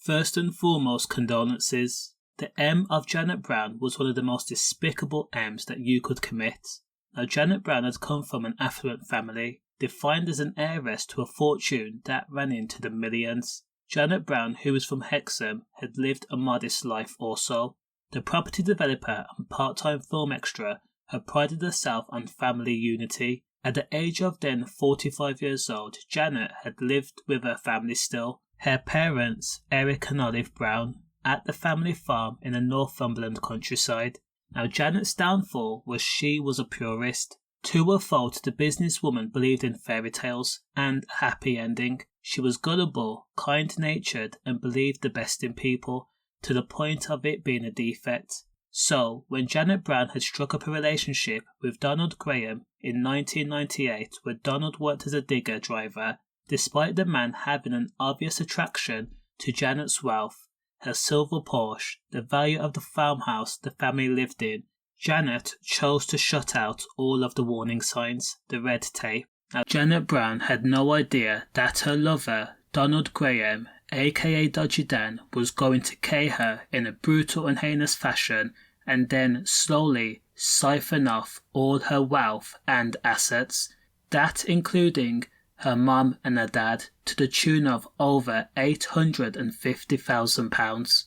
First and foremost, condolences. The M of Janet Brown was one of the most despicable M's that you could commit. Now, Janet Brown had come from an affluent family, defined as an heiress to a fortune that ran into the millions. Janet Brown, who was from Hexham, had lived a modest life also. The property developer and part-time film extra had prided herself on family unity. At the age of then 45 years old, Janet had lived with her family still. Her parents, Eric and Olive Brown, at the family farm in the Northumberland countryside. Now, Janet's downfall was she was a purist. To her fault, the businesswoman believed in fairy tales and a happy ending. She was gullible, kind-natured, and believed the best in people, to the point of it being a defect. So, when Janet Brown had struck up a relationship with Donald Graham in 1998, where Donald worked as a digger driver, despite the man having an obvious attraction to Janet's wealth, her silver Porsche, the value of the farmhouse the family lived in, Janet chose to shut out all of the warning signs, the red tape. Now, Janet Brown had no idea that her lover, Donald Graham, aka Dodgy Dan, was going to K her in a brutal and heinous fashion and then slowly siphon off all her wealth and assets, that including her mum and her dad, to the tune of over £850,000.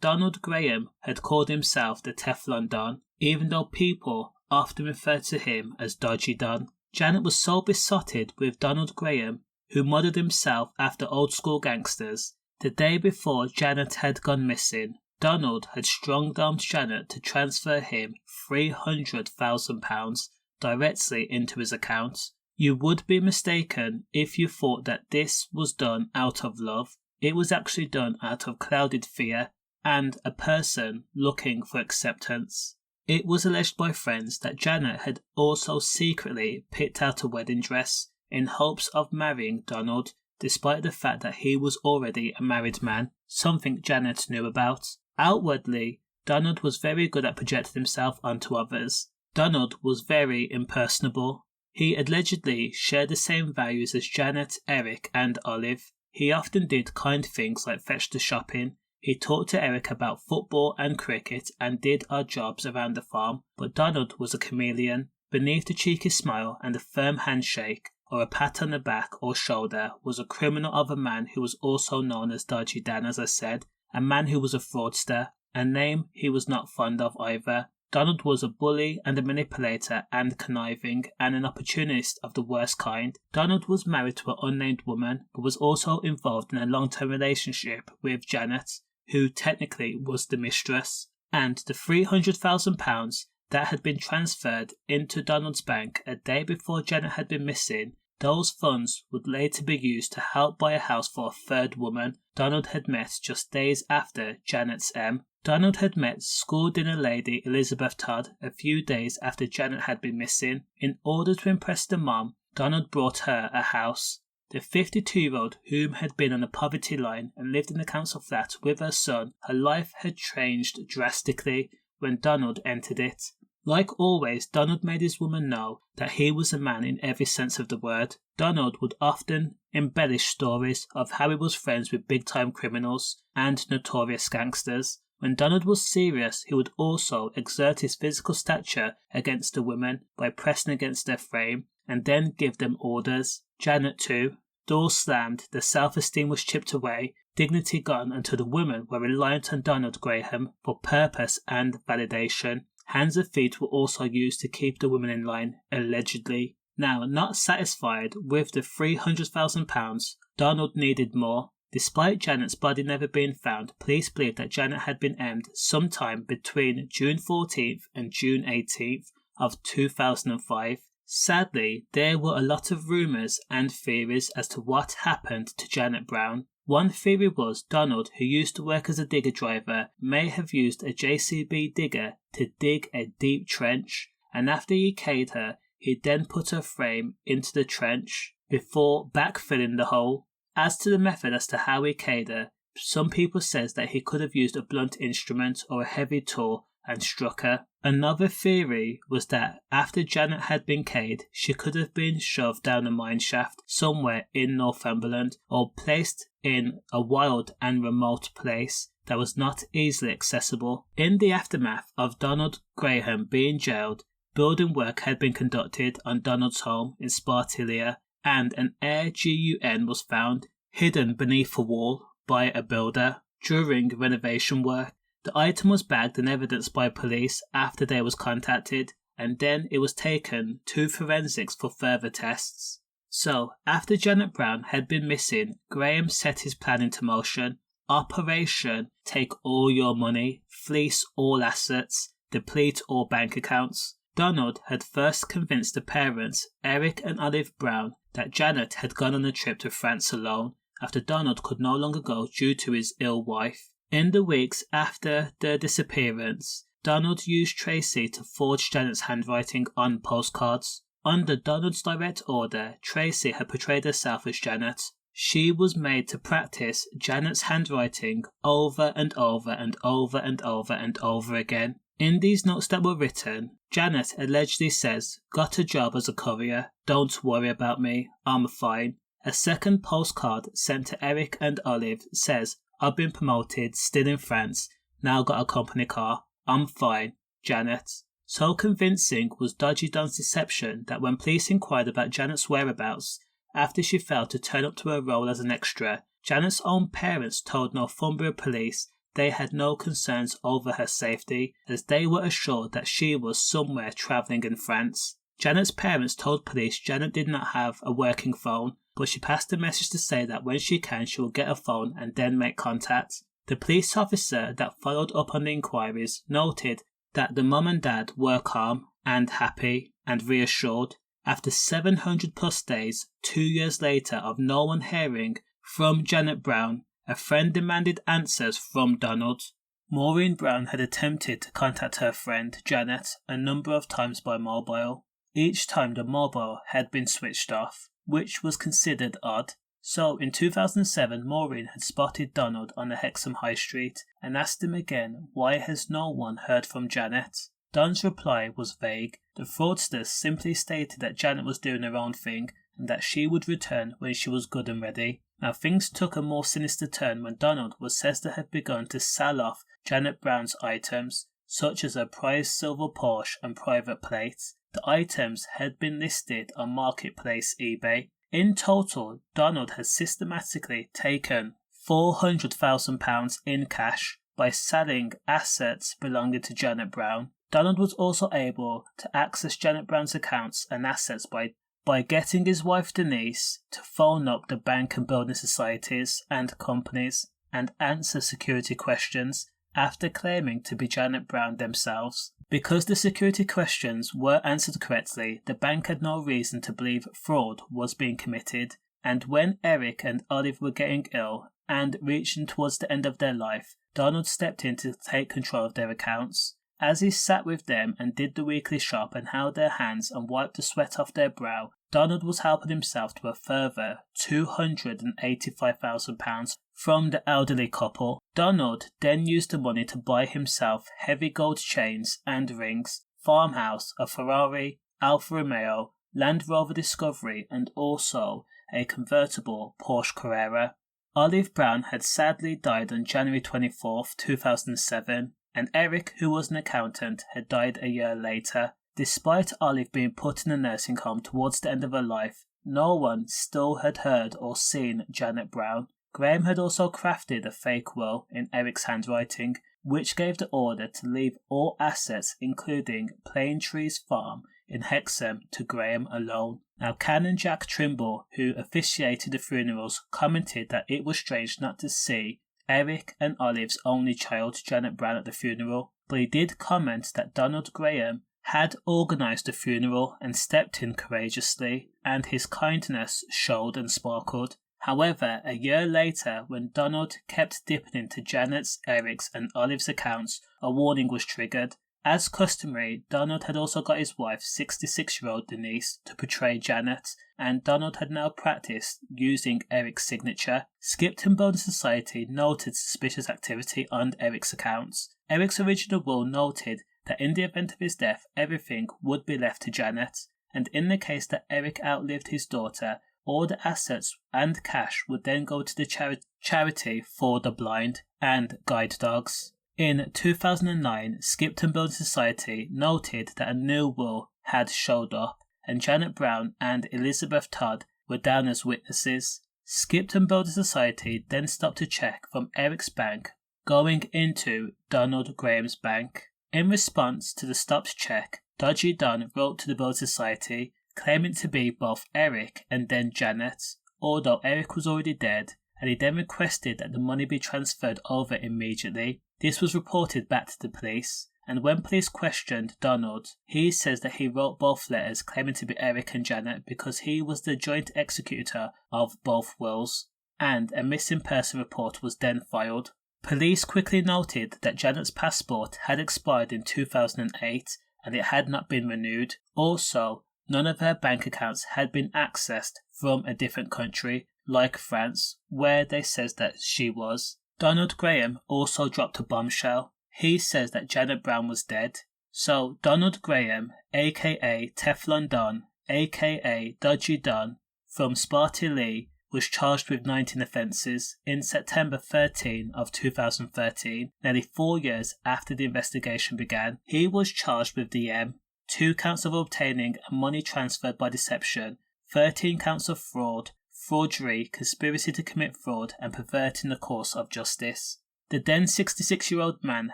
Donald Graham had called himself the Teflon Don, even though people often referred to him as Dodgy Don. Janet was so besotted with Donald Graham, who modelled himself after old school gangsters. The day before Janet had gone missing, Donald had strong-armed Janet to transfer him £300,000 directly into his account. You would be mistaken if you thought that this was done out of love. It was actually done out of clouded fear and a person looking for acceptance. It was alleged by friends that Janet had also secretly picked out a wedding dress in hopes of marrying Donald, despite the fact that he was already a married man, something Janet knew about. Outwardly, Donald was very good at projecting himself onto others. Donald was very impersonable. He allegedly shared the same values as Janet, Eric, and Olive. He often did kind things like fetch the shopping. He talked to Eric about football and cricket and did odd jobs around the farm, but Donald was a chameleon. Beneath a cheeky smile and a firm handshake, or a pat on the back or shoulder, was a criminal of a man who was also known as Dodgy Dan, as I said, a man who was a fraudster, a name he was not fond of either. Donald was a bully and a manipulator and conniving and an opportunist of the worst kind. Donald was married to an unnamed woman, but was also involved in a long-term relationship with Janet, who technically was the mistress, and the £300,000 that had been transferred into Donald's bank a day before Janet had been missing, those funds would later be used to help buy a house for a third woman Donald had met just days after Janet's M. Donald had met school dinner lady Elizabeth Todd a few days after Janet had been missing. In order to impress the mom, Donald brought her a house. The 52-year-old, whom had been on the poverty line and lived in the council flat with her son, her life had changed drastically when Donald entered it. Like always, Donald made his woman know that he was a man in every sense of the word. Donald would often embellish stories of how he was friends with big-time criminals and notorious gangsters. When Donald was serious, he would also exert his physical stature against the women by pressing against their frame and then give them orders. Janet too. Doors slammed, their self-esteem was chipped away, dignity gone until the women were reliant on Donald Graham for purpose and validation. Hands and feet were also used to keep the women in line, allegedly. Now, not satisfied with the £300,000, Donald needed more. Despite Janet's body never being found, police believe that Janet had been emmed sometime between June 14th and June 18th of 2005. Sadly, there were a lot of rumours and theories as to what happened to Janet Brown. One theory was Donald, who used to work as a digger driver, may have used a JCB digger to dig a deep trench, and after he K'd her, he then put her frame into the trench before backfilling the hole. As to the method as to how he K'd her, some people says that he could have used a blunt instrument or a heavy tool and struck her. Another theory was that after Janet had been kayed, she could have been shoved down a mine shaft somewhere in Northumberland or placed in a wild and remote place that was not easily accessible. In the aftermath of Donald Graham being jailed, building work had been conducted on Donald's home in Spartilia, and an air gun was found hidden beneath a wall by a builder during renovation work. The item was bagged and evidenced by police after they was contacted, and then it was taken to forensics for further tests. So, after Janet Brown had been missing, Graham set his plan into motion. Operation Take All Your Money, Fleece All Assets, Deplete All Bank Accounts. Donald had first convinced the parents, Eric and Olive Brown, that Janet had gone on a trip to France alone after Donald could no longer go due to his ill wife. In the weeks after the disappearance, Donald used Tracy to forge Janet's handwriting on postcards. Under Donald's direct order, Tracy had portrayed herself as Janet. She was made to practice Janet's handwriting over and over and over and over and over again. In these notes that were written, Janet allegedly says, "Got a job as a courier, don't worry about me, I'm fine." A second postcard sent to Eric and Olive says, "I've been promoted, still in France, now got a company car, I'm fine, Janet." So convincing was Dodgy Don's deception that when police inquired about Janet's whereabouts after she failed to turn up to her role as an extra, Janet's own parents told Northumbria police they had no concerns over her safety, as they were assured that she was somewhere travelling in France. Janet's parents told police Janet did not have a working phone, but she passed a message to say that when she can, she will get a phone and then make contact. The police officer that followed up on the inquiries noted that the mum and dad were calm and happy and reassured. After 700 plus days, 2 years later, of no one hearing from Janet Brown, a friend demanded answers from Donald. Maureen Brown had attempted to contact her friend Janet a number of times by mobile. Each time the mobile had been switched off, which was considered odd. So in 2007, Maureen had spotted Donald on the Hexham High Street and asked him again, "Why has no one heard from Janet?" Don's reply was vague. The fraudster simply stated that Janet was doing her own thing and that she would return when she was good and ready. Now things took a more sinister turn when Donald was said to have begun to sell off Janet Brown's items, such as her prized silver Porsche and private plates. The items had been listed on Marketplace eBay. In total, Donald had systematically taken £400,000 in cash by selling assets belonging to Janet Brown. Donald was also able to access Janet Brown's accounts and assets by getting his wife Denise to phone up the bank and building societies and companies and answer security questions after claiming to be Janet Brown themselves. Because the security questions were answered correctly, the bank had no reason to believe fraud was being committed, and when Eric and Olive were getting ill and reaching towards the end of their life, Donald stepped in to take control of their accounts. As he sat with them and did the weekly shop and held their hands and wiped the sweat off their brow, Donald was helping himself to a further £285,000 from the elderly couple. Donald then used the money to buy himself heavy gold chains and rings, farmhouse, a Ferrari, Alfa Romeo, Land Rover Discovery, and also a convertible Porsche Carrera. Olive Brown had sadly died on January 24, 2007, and Eric, who was an accountant, had died a year later. Despite Olive being put in a nursing home towards the end of her life, no one still had heard or seen Janet Brown. Graham had also crafted a fake will in Eric's handwriting, which gave the order to leave all assets, including Plane Trees Farm in Hexham, to Graham alone. Now, Canon Jack Trimble, who officiated the funerals, commented that it was strange not to see Eric and Olive's only child, Janet Brown, at the funeral, but he did comment that Donald Graham had organised the funeral and stepped in courageously, and his kindness showed and sparkled. However, a year later, when Donald kept dipping into Janet's, Eric's and Olive's accounts, a warning was triggered. As customary, Donald had also got his wife, 66-year-old Denise, to portray Janet, and Donald had now practiced using Eric's signature. Skipton Building Society noted suspicious activity on Eric's accounts. Eric's original will noted that in the event of his death, everything would be left to Janet, and in the case that Eric outlived his daughter, all the assets and cash would then go to the charity for the blind and guide dogs. In 2009, Skipton Building Society noted that a new will had showed up, and Janet Brown and Elizabeth Todd were down as witnesses. Skipton Building Society then stopped a check from Eric's bank going into Donald Graham's bank. In response to the stopped check, Dodgy Don wrote to the Building Society, claiming to be both Eric and then Janet, although Eric was already dead, and he then requested that the money be transferred over immediately. This was reported back to the police, and when police questioned Donald, he says that he wrote both letters claiming to be Eric and Janet because he was the joint executor of both wills, and a missing person report was then filed. Police quickly noted that Janet's passport had expired in 2008 and it had not been renewed. Also, none of her bank accounts had been accessed from a different country, like France, where they says that she was. Donald Graham also dropped a bombshell. He says that Janet Brown was dead. So Donald Graham, aka Teflon Don, aka Dodgy Don, from Sparty Lee, was charged with 19 offences in September 13 of 2013, nearly 4 years after the investigation began. He was charged with DM, 2 counts of obtaining money transferred by deception, 13 counts of fraud, forgery, conspiracy to commit fraud, and perverting the course of justice. The then 66-year-old man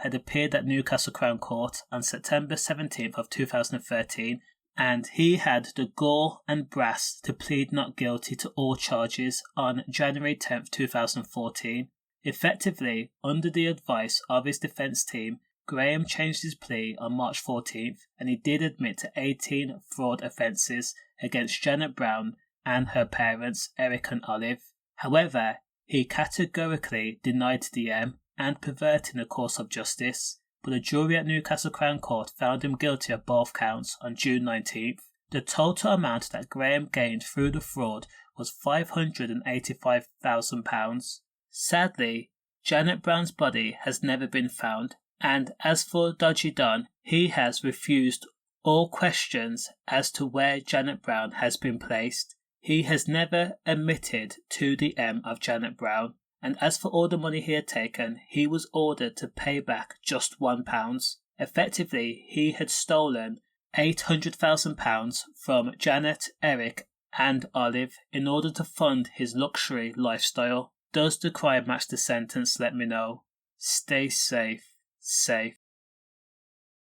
had appeared at Newcastle Crown Court on September 17th of 2013, and he had the gall and brass to plead not guilty to all charges on January 10th, 2014. Effectively, under the advice of his defence team, Graham changed his plea on March 14th, and he did admit to 18 fraud offences against Janet Brown and her parents, Eric and Olive. However, he categorically denied DM and perverting the course of justice, but the jury at Newcastle Crown Court found him guilty of both counts on June 19th. The total amount that Graham gained through the fraud was £585,000. Sadly, Janet Brown's body has never been found, and as for Dodgy Don, he has refused all questions as to where Janet Brown has been placed. He has never admitted to the M of Janet Brown, and as for all the money he had taken, he was ordered to pay back just £1. Effectively, he had stolen £800,000 from Janet, Eric and Olive in order to fund his luxury lifestyle. Does the crime match the sentence? Let me know. Stay safe.